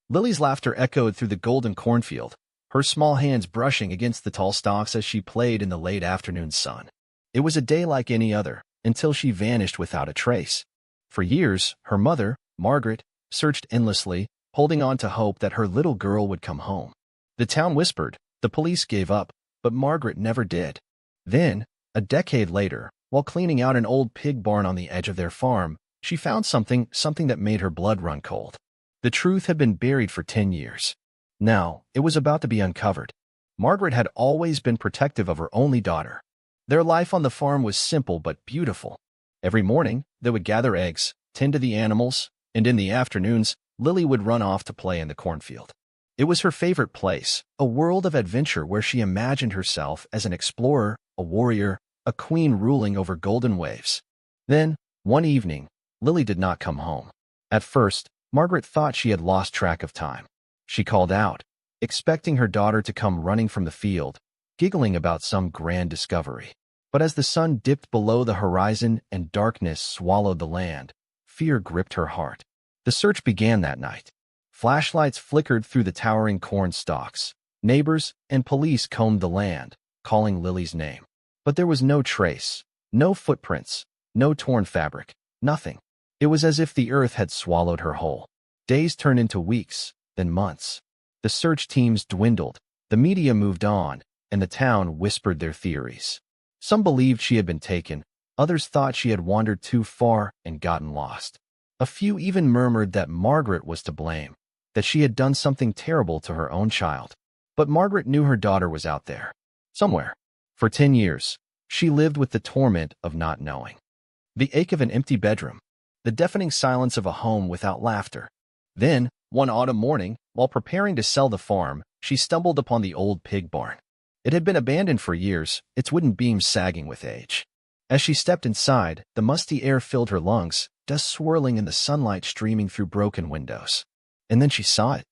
Lily's laughter echoed through the golden cornfield, her small hands brushing against the tall stalks as she played in the late afternoon sun. It was a day like any other, until she vanished without a trace. For years, her mother, Margaret, searched endlessly, holding on to hope that her little girl would come home. The town whispered, the police gave up, but Margaret never did. Then, a decade later, while cleaning out an old pig barn on the edge of their farm, she found something that made her blood run cold. The truth had been buried for 10 years. Now, it was about to be uncovered. Margaret had always been protective of her only daughter. Their life on the farm was simple but beautiful. Every morning, they would gather eggs, tend to the animals, and in the afternoons, Lily would run off to play in the cornfield. It was her favorite place, a world of adventure where she imagined herself as an explorer, a warrior, a queen ruling over golden waves. Then, one evening, Lily did not come home. At first, Margaret thought she had lost track of time. She called out, expecting her daughter to come running from the field, giggling about some grand discovery. But as the sun dipped below the horizon and darkness swallowed the land, fear gripped her heart. The search began that night. Flashlights flickered through the towering corn stalks. Neighbors and police combed the land, calling Lily's name. But there was no trace, no footprints, no torn fabric, nothing. It was as if the earth had swallowed her whole. Days turned into weeks, then months. The search teams dwindled, the media moved on, and the town whispered their theories. Some believed she had been taken, others thought she had wandered too far and gotten lost. A few even murmured that Margaret was to blame, that she had done something terrible to her own child. But Margaret knew her daughter was out there, somewhere. For 10 years, she lived with the torment of not knowing. The ache of an empty bedroom, the deafening silence of a home without laughter. Then, one autumn morning, while preparing to sell the farm, she stumbled upon the old pig barn. It had been abandoned for years, its wooden beams sagging with age. As she stepped inside, the musty air filled her lungs, dust swirling in the sunlight streaming through broken windows. And then she saw it.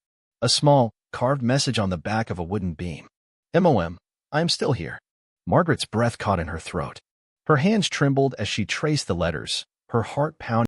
A small, carved message on the back of a wooden beam. "MOM, I am still here." Margaret's breath caught in her throat. Her hands trembled as she traced the letters, her heart pounding.